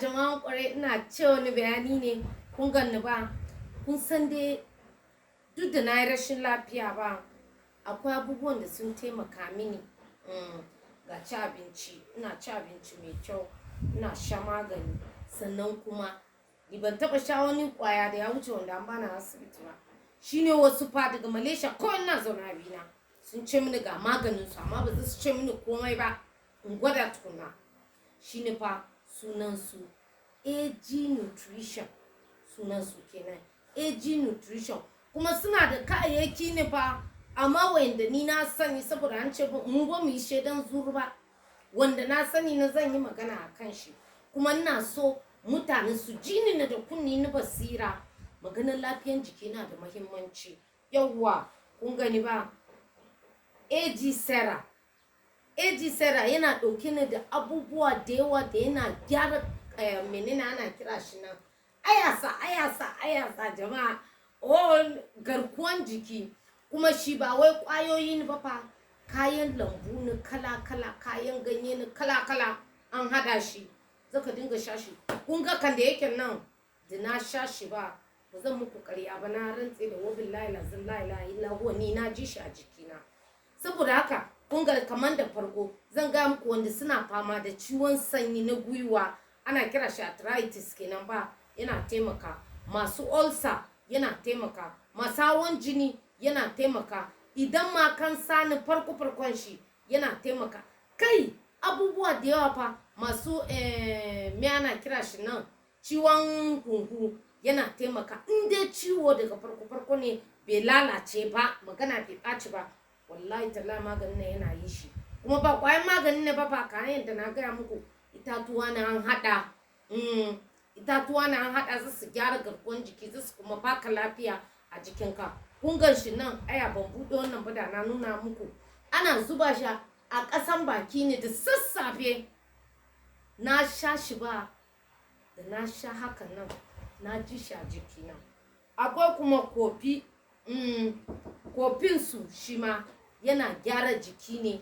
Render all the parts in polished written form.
jama'an kwarai ina ce wani bayani ne kun ganni ba kun san dai duk da na yi rashin lafiya ba akwai abubuwan da sun taimaka mini ga ci abinci ina ci abinci mai kyau ina sha magani sannan kuma ni ban taba sha wani kwaya da ya wuce wanda an bana asibiti ba shine wasu fa daga Malaysia ko ina zauna bina sun ce mini ga maganin su amma ba su ce mini komai ba in gwada tukuna shine fa sunan su AG Nutrition sunan su kenan AG Nutrition kuma suna da kayayyaki ne fa amma wanda ni na sani saboda an ce mun go mu yi shedan zurba wanda na sani na zan yi magana akan shi kuma ina so mutane su ji ni da kunni na basira maganar lafiyar jiki na da muhimmanci yawwa kun gani ba AG Sera yana dauke ne da abubuwa da yawa da yana gyara menene ana kira shi nan ayasa jama'a garkuwan jiki kuma shi ba wai kwayoyi ne ba fa kayan lambu ne kala kayan ganye ne kala an hada shi zaka dinga sha shi kun ga kan da yake nan da na sha shi ba zan muku ƙarya ba na rantse da wabillahi lazim la ilaha illa huwa ni na ji shi a jikina saboda haka kun ga kaman da farko zan ga muku wanda suna fama da ciwon sanyi na gwiwa ana kira shi arthritis kenan ba yana taimaka masu ulcer yana taimaka masu hawan jini yana taimaka idan ma kan sani farkon shi yana taimaka kai abubuwa da yawa fa masu me ana kira shi nan ciwon hunhu yana taimaka in dai ciwo daga farko ne bai lalace ba magana bai ɓaci ba wallahi talla maganin nan yana yi shi kuma ba kwayan maganin ne ba fa kayan da na gaya muku itatuwa na an hada za su gyara garkuwar jiki za su kuma baka lafiya a jikinka kun gan shi nan aya ban buɗe wannan ba da na nuna muku ana zuba shi a ƙasan baki ne da sassafe na sha shi ba da na sha hakan nan na ji shi a jikina akwai kuma kofi kofin su shi ma yana gyara jiki ne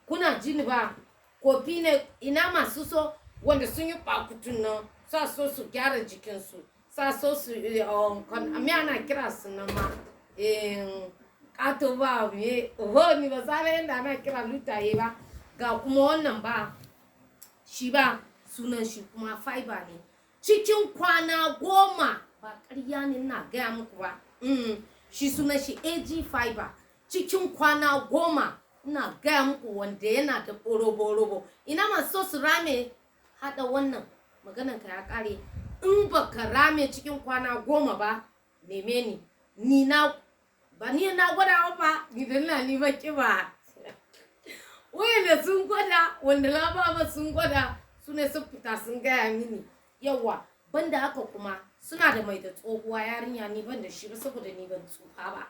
kuna jini ba kofi ne ina masu so wanda sun yi bakutun nan sa so su gyara jikinsu sa so su me ana kira su nan ma kato ba me ni ba sare yanda ana kira lutaye ba ga kuma wannan ba shi ba sunan shi kuma fiber ne cikin kwana 10 ba ƙarya ne na gaya muku ba shi sunan shi AG fiber cikin kwana 10 ina gaya muku wanda yana da robo ina masu so su rame hada wannan maganan ka ya kare in baka rame cikin kwana 10 ba neme ni na gwada ba ni ba kiba wanda sun gwada wanda na ba sun gwada su ne sun fita sun gaya mini yawa banda haka kuma suna da mai da tsohuwa yarinya ni ban da shi ba saboda ni ban tsufa ba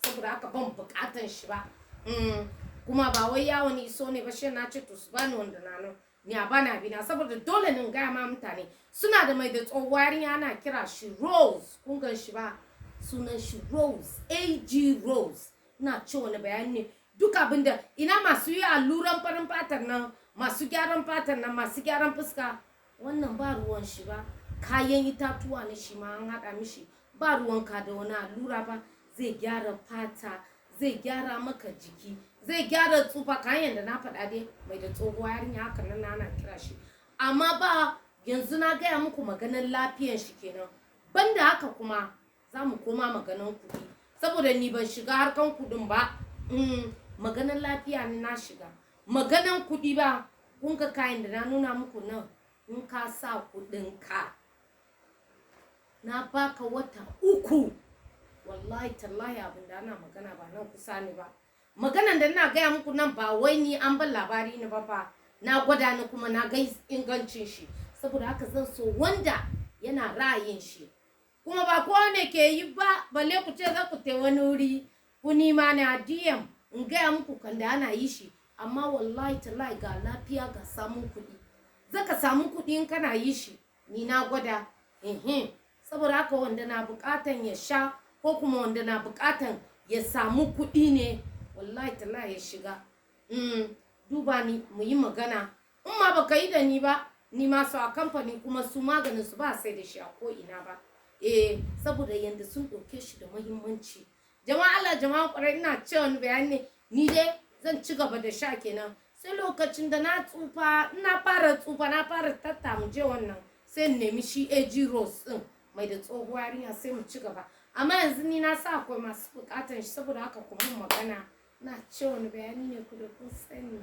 saboda haka ban bukatan shi ba kuma ba wai yawon iso ne ba shi na ce to su bani wanda na nan ni a bana bina saboda dole ne gaya ma mutane suna da mai da tsohuwa yarinya ana kira shi Rose kun gan shi ba sunan shi Rose AG Rose ina ce wani bayani ne duk abinda ina masu yi alluran farin fatar nan masu gyaran fatar nan masu gyaran fuska wannan ba ruwan shi ba kayan itatuwa ne shi ma an haɗa mishi ba ruwan ka da wani allura ba zai gyara fata zai gyara maka jiki zai gyara tsufa kayan da na faɗa dai mai da tsohuwa yarinya haka nan ana kira shi amma ba yanzu na gaya muku maganar lafiyar shi kenan banda haka kuma za mu koma maganar kuɗi saboda ni ban shiga harkan kuɗin ba maganar lafiya ne na shiga maganar kuɗi ba kun ga kayan da na nuna muku nan in ka sa kuɗinka na baka wata 3 wallahi tallahi abin da ana magana ba nan kusa ne ba maganan da ina gaya muku nan ba wai ni an ban labari ne ba fa na gwada ni kuma na ga ingancin shi saboda haka zan so wanda yana ra'ayin shi kuma ba kowa ne ke yi ba balle ku ce za ku tai wani wuri ku nima na DM in gaya muku kan da ana yi shi amma wallahi tallahi ga lafiya ga samun kuɗi zaka samu kuɗi in kana yi shi ni na gwada saboda haka wanda na buƙatan ya sha ko kuma wanda na buƙatan ya samu kuɗi ne wallahi tallahi ya shiga duba ni mu yi magana in ma baka yi da ni ba ni ma su a kamfani kuma su maganin su ba sai da shi a ko ina ba saboda yanda sun ɗauke shi da muhimmanci. Jama'a Allah jama'a ƙwarai ina ce wani bayani ni dai zan ci gaba da sha kenan sai lokacin da na tsufa na fara tattamuje wannan sai in nemi shi AG Rose din mai da tsohuwa yarinya sai mu ci gaba amma yanzu ni na sa akwai masu bukatan shi saboda haka kuma magana na ce wani bayani ne ku da kun sani.